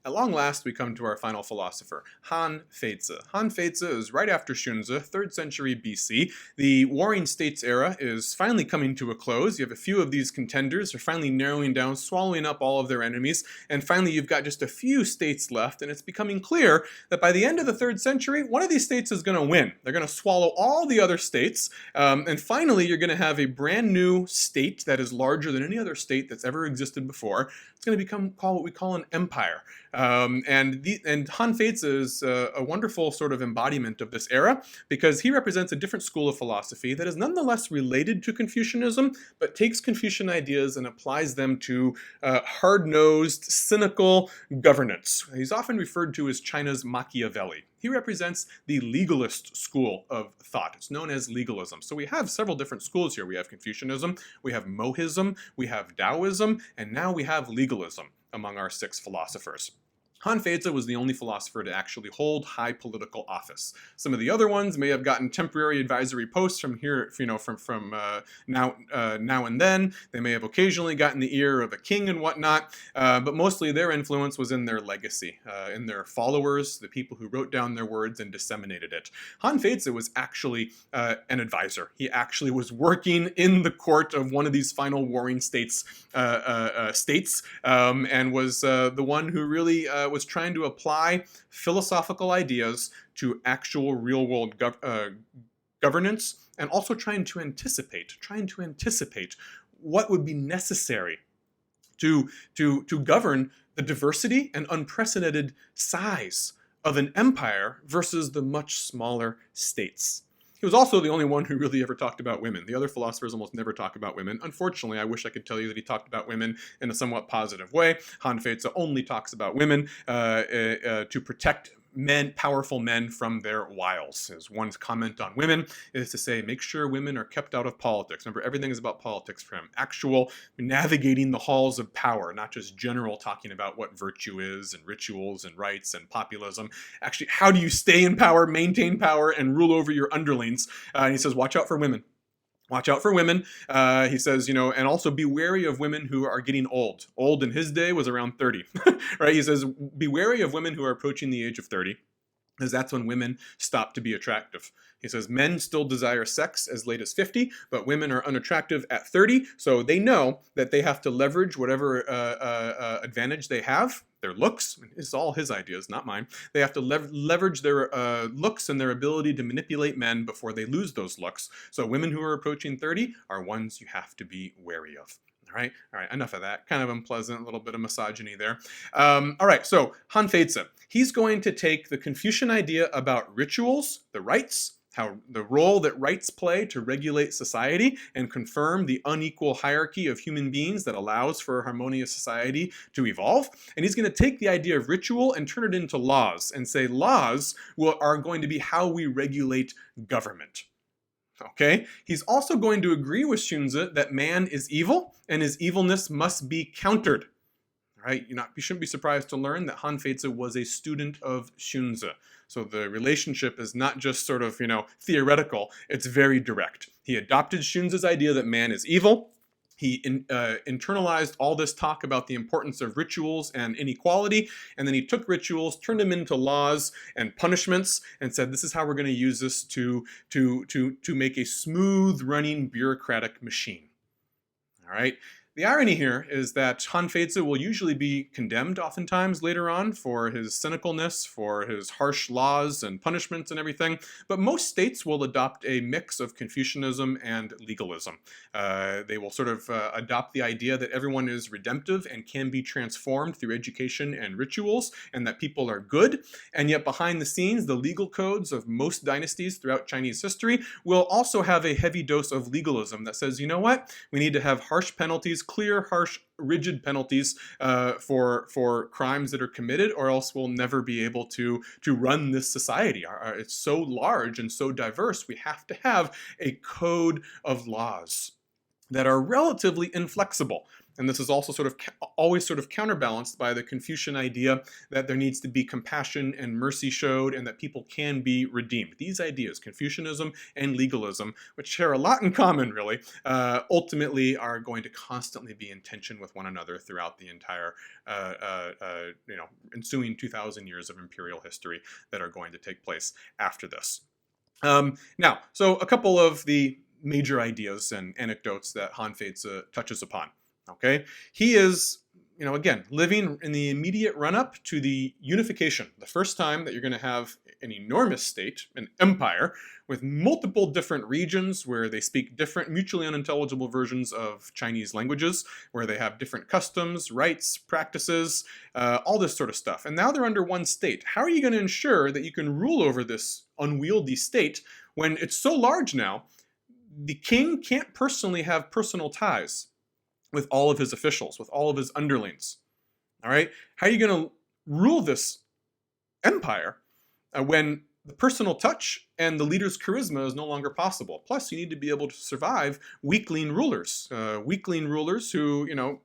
At long last, we come to our final philosopher, Han Feizi. Han Feizi is right after Xunzi, 3rd century BC. The Warring States era is finally coming to a close. You have a few of these contenders. They're finally narrowing down, swallowing up all of their enemies. And finally, you've got just a few states left. And it's becoming clear that by the end of the 3rd century, one of these states is going to win. They're going to swallow all the other states. And finally, you're going to have a brand new state that is larger than any other state that's ever existed before. It's going to become what we call an empire. And Han Feizi is a wonderful sort of embodiment of this era because he represents a different school of philosophy that is nonetheless related to Confucianism, but takes Confucian ideas and applies them to hard-nosed, cynical governance. He's often referred to as China's Machiavelli. He represents the legalist school of thought. It's known as legalism. So we have several different schools here. We have Confucianism, we have Mohism, we have Taoism, and now we have legalism among our 6 philosophers. Han Feizi was the only philosopher to actually hold high political office. Some of the other ones may have gotten temporary advisory posts from here, from now and then. They may have occasionally gotten the ear of a king and whatnot, but mostly their influence was in their legacy, in their followers, the people who wrote down their words and disseminated it. Han Feizi was actually an advisor. He actually was working in the court of one of these final warring states, and was the one who really was trying to apply philosophical ideas to actual real-world governance, and also trying to anticipate what would be necessary to govern the diversity and unprecedented size of an empire versus the much smaller states. He was also the only one who really ever talked about women. The other philosophers almost never talk about women. Unfortunately, I wish I could tell you that he talked about women in a somewhat positive way. Han Feizi only talks about women to protect men, powerful men, from their wiles. His one comment on women is to say, make sure women are kept out of politics. Remember, everything is about politics for him. Actual navigating the halls of power, not just general talking about what virtue is and rituals and rites and populism. Actually, how do you stay in power, maintain power, and rule over your underlings? And he says, watch out for women. Watch out for women, he says, and also be wary of women who are getting old. Old in his day was around 30, right? He says, be wary of women who are approaching the age of 30, because that's when women stop to be attractive. He says, men still desire sex as late as 50, but women are unattractive at 30, so they know that they have to leverage whatever advantage they have, their looks. It's all his ideas, not mine. They have to leverage their looks and their ability to manipulate men before they lose those looks. So women who are approaching 30 are ones you have to be wary of. All right, enough of that. Kind of unpleasant, a little bit of misogyny there. All right, so Han Feizi. He's going to take the Confucian idea about rituals, the rites, how the role that rites play to regulate society and confirm the unequal hierarchy of human beings that allows for a harmonious society to evolve. And he's going to take the idea of ritual and turn it into laws and say laws are going to be how we regulate government. Okay? He's also going to agree with Xunzi that man is evil and his evilness must be countered. Right? You shouldn't be surprised to learn that Han Feizi was a student of Xunzi. So the relationship is not just sort of, theoretical, it's very direct. He adopted Xunzi's idea that man is evil. He internalized all this talk about the importance of rituals and inequality, and then he took rituals, turned them into laws and punishments, and said, this is how we're going to use this to make a smooth-running bureaucratic machine. All right? The irony here is that Han Feizi will usually be condemned oftentimes later on for his cynicalness, for his harsh laws and punishments and everything, but most states will adopt a mix of Confucianism and legalism. They will sort of adopt the idea that everyone is redemptive and can be transformed through education and rituals, and that people are good, and yet behind the scenes, the legal codes of most dynasties throughout Chinese history will also have a heavy dose of legalism that says, you know what, we need to have harsh penalties, clear, harsh, rigid penalties for crimes that are committed, or else we'll never be able to run this society. It's so large and so diverse, we have to have a code of laws. that are relatively inflexible. And this is also always sort of counterbalanced by the Confucian idea that there needs to be compassion and mercy showed and that people can be redeemed. These ideas, Confucianism and legalism, which share a lot in common really, ultimately are going to constantly be in tension with one another throughout the entire ensuing 2,000 years of imperial history that are going to take place after this. Now, so a couple of the major ideas and anecdotes that Han Feizi touches upon. Okay, he is, again, living in the immediate run-up to the unification, the first time that you're going to have an enormous state, an empire, with multiple different regions where they speak different, mutually unintelligible versions of Chinese languages, where they have different customs, rites, practices, all this sort of stuff. And now they're under one state. How are you going to ensure that you can rule over this unwieldy state when it's so large now? The king can't personally have personal ties with all of his officials, with all of his underlings. All right? How are you going to rule this empire when the personal touch and the leader's charisma is no longer possible? Plus, you need to be able to survive weakling rulers who,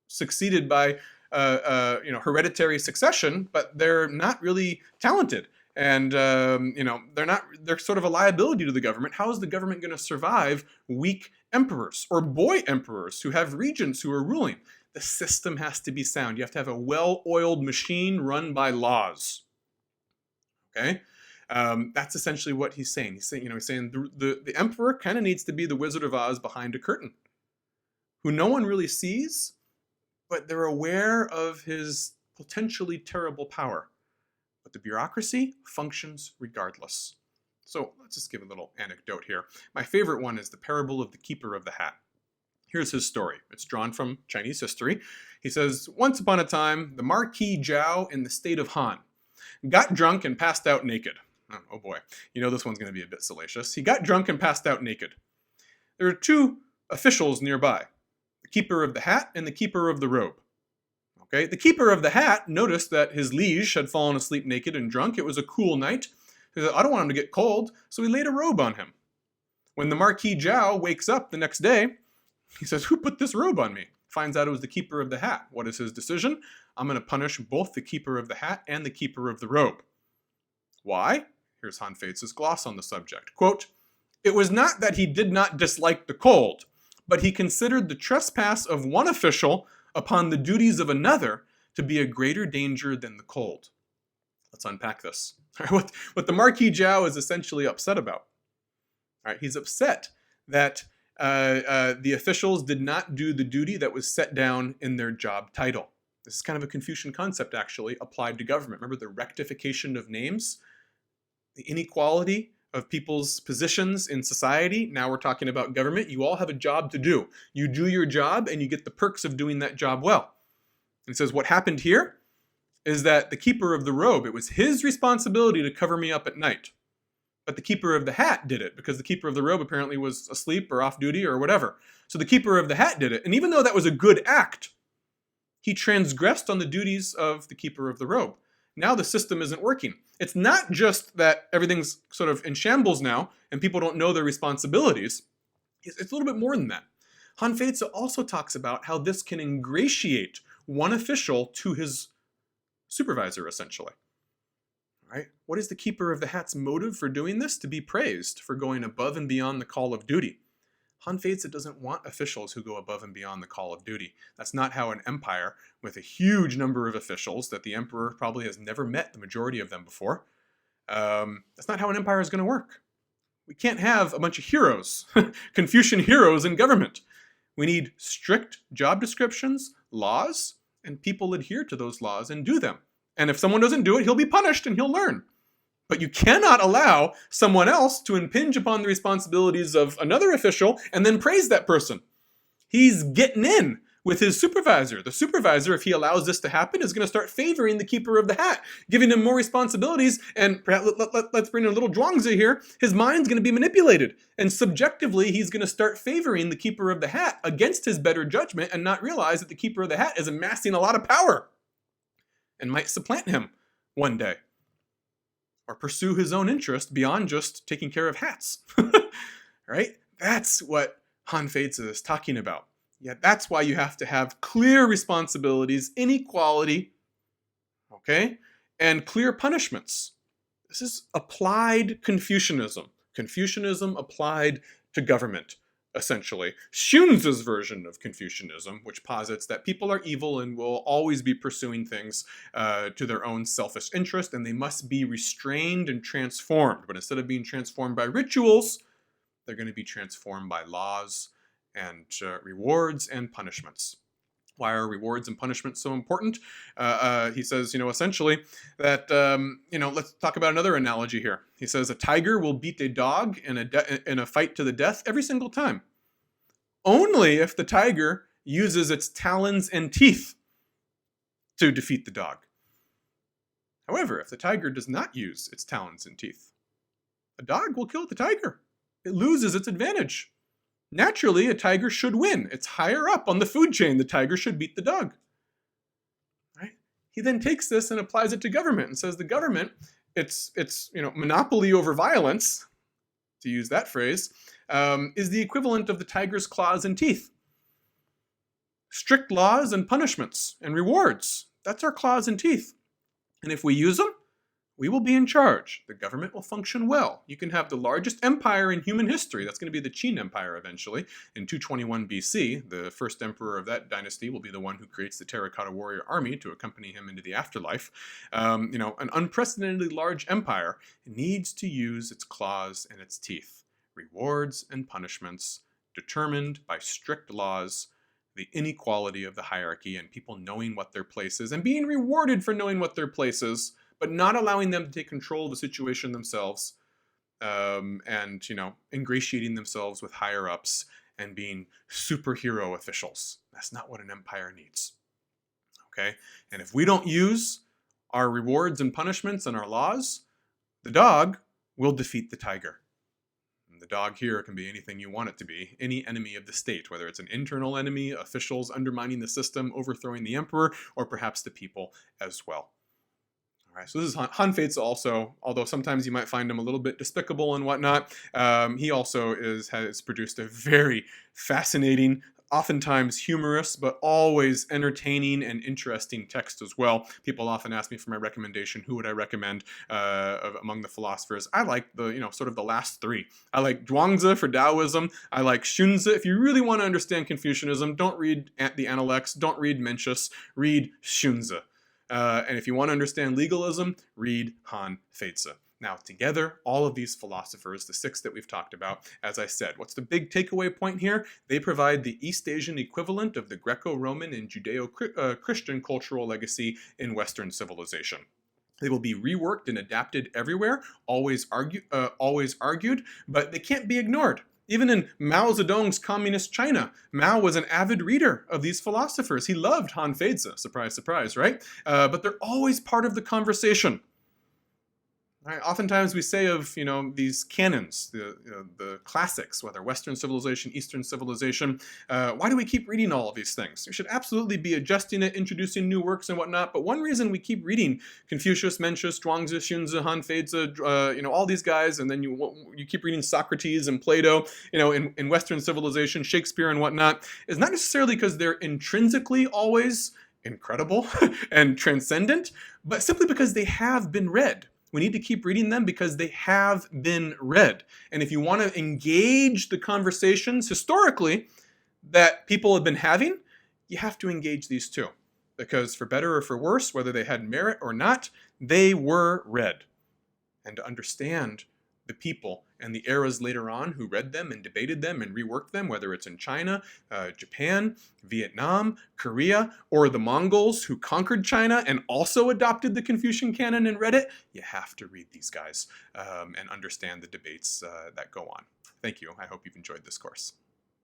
succeeded by, hereditary succession, but they're not really talented. And, they're sort of a liability to the government. How is the government going to survive weak emperors or boy emperors who have regents who are ruling? The system has to be sound. You have to have a well-oiled machine run by laws. Okay? That's essentially what he's saying. He's saying, the emperor kind of needs to be the Wizard of Oz behind a curtain, who no one really sees, but they're aware of his potentially terrible power. But the bureaucracy functions regardless. So let's just give a little anecdote here. My favorite one is the parable of the keeper of the hat. Here's his story. It's drawn from Chinese history. He says, once upon a time, the Marquis Zhao in the state of Han got drunk and passed out naked. Oh boy, this one's going to be a bit salacious. He got drunk and passed out naked. There were two officials nearby, the keeper of the hat and the keeper of the robe. Okay? The keeper of the hat noticed that his liege had fallen asleep naked and drunk. It was a cool night. He said, I don't want him to get cold, so he laid a robe on him. When the Marquis Zhao wakes up the next day, he says, who put this robe on me? Finds out it was the keeper of the hat. What is his decision? I'm going to punish both the keeper of the hat and the keeper of the robe. Why? Here's Han Feizi's gloss on the subject. Quote, it was not that he did not dislike the cold, but he considered the trespass of one official upon the duties of another to be a greater danger than the cold. Let's unpack this. What the Marquis Zhao is essentially upset about. All right, he's upset that the officials did not do the duty that was set down in their job title. This is kind of a Confucian concept, actually, applied to government. Remember the rectification of names? The inequality of people's positions in society. Now we're talking about government. You all have a job to do. You do your job and you get the perks of doing that job well. And it says what happened here is that the keeper of the robe, it was his responsibility to cover me up at night. But the keeper of the hat did it because the keeper of the robe apparently was asleep or off duty or whatever. So the keeper of the hat did it. And even though that was a good act, he transgressed on the duties of the keeper of the robe. Now the system isn't working. It's not just that everything's sort of in shambles now and people don't know their responsibilities. It's a little bit more than that. Han Feizi also talks about how this can ingratiate one official to his supervisor, essentially. Right? What is the keeper of the hat's motive for doing this? To be praised for going above and beyond the call of duty. Han Feizi doesn't want officials who go above and beyond the call of duty. That's not how an empire with a huge number of officials that the emperor probably has never met the majority of them before. That's not how an empire is going to work. We can't have a bunch of heroes, Confucian heroes in government. We need strict job descriptions, laws, and people adhere to those laws and do them. And if someone doesn't do it, he'll be punished and he'll learn. But you cannot allow someone else to impinge upon the responsibilities of another official and then praise that person. He's getting in with his supervisor. The supervisor, if he allows this to happen, is going to start favoring the keeper of the hat, giving him more responsibilities, and perhaps let's bring in a little Xunzi here. His mind's going to be manipulated, and subjectively, he's going to start favoring the keeper of the hat against his better judgment and not realize that the keeper of the hat is amassing a lot of power and might supplant him one day or pursue his own interest beyond just taking care of hats. Right? That's what Han Feizi is talking about. Yeah, that's why you have to have clear responsibilities, inequality, okay, and clear punishments. This is applied Confucianism. Confucianism applied to government, essentially. Xunzi's version of Confucianism, which posits that people are evil and will always be pursuing things to their own selfish interest, and they must be restrained and transformed. But instead of being transformed by rituals, they're going to be transformed by laws and rewards and punishments. Why are rewards and punishments so important? He says, essentially that, let's talk about another analogy here. He says a tiger will beat a dog in a fight to the death every single time. Only if the tiger uses its talons and teeth to defeat the dog. However, if the tiger does not use its talons and teeth, a dog will kill the tiger. It loses its advantage. Naturally, a tiger should win. It's higher up on the food chain. The tiger should beat the dog. Right? He then takes this and applies it to government and says the government, its monopoly over violence, to use that phrase, is the equivalent of the tiger's claws and teeth. Strict laws and punishments and rewards. That's our claws and teeth. And if we use them, we will be in charge. The government will function well. You can have the largest empire in human history. That's going to be the Qin Empire eventually. In 221 BC, the first emperor of that dynasty will be the one who creates the terracotta warrior army to accompany him into the afterlife. An unprecedentedly large empire needs to use its claws and its teeth. Rewards and punishments determined by strict laws, the inequality of the hierarchy, and people knowing what their place is and being rewarded for knowing what their place is, but not allowing them to take control of the situation themselves, and ingratiating themselves with higher ups and being superhero officials. That's not what an empire needs. Okay? And if we don't use our rewards and punishments and our laws, the dog will defeat the tiger. And the dog here can be anything you want it to be, any enemy of the state, whether it's an internal enemy, officials undermining the system, overthrowing the emperor, or perhaps the people as well. All right, so this is Han Feizi also, although sometimes you might find him a little bit despicable and whatnot. He also has produced a very fascinating, oftentimes humorous, but always entertaining and interesting text as well. People often ask me for my recommendation. Who would I recommend among the philosophers? I like sort of the last three. I like Xunzi for Taoism. I like Xunzi. If you really want to understand Confucianism, don't read the Analects. Don't read Mencius. Read Xunzi. And if you want to understand legalism, read Han Feizi. Now, together, all of these philosophers, the six that we've talked about, as I said, what's the big takeaway point here? They provide the East Asian equivalent of the Greco-Roman and Judeo-Christian cultural legacy in Western civilization. They will be reworked and adapted everywhere, always argued, but they can't be ignored. Even in Mao Zedong's communist China, Mao was an avid reader of these philosophers. He loved Han Feizi, surprise, surprise, right? But they're always part of the conversation. Right? Oftentimes we say of these canons, the classics, whether Western civilization, Eastern civilization, why do we keep reading all of these things? We should absolutely be adjusting it, introducing new works and whatnot. But one reason we keep reading Confucius, Mencius, Zhuangzi, Xunzi, Han Feizi, all these guys, and then you keep reading Socrates and Plato, in Western civilization, Shakespeare and whatnot, is not necessarily because they're intrinsically always incredible and transcendent, but simply because they have been read. We need to keep reading them because they have been read. And if you want to engage the conversations historically that people have been having, you have to engage these too. Because for better or for worse, whether they had merit or not, they were read. And to understand the people and the eras later on who read them and debated them and reworked them, whether it's in China, Japan, Vietnam, Korea, or the Mongols who conquered China and also adopted the Confucian canon and read it, you have to read these guys and understand the debates that go on. Thank you. I hope you've enjoyed this course.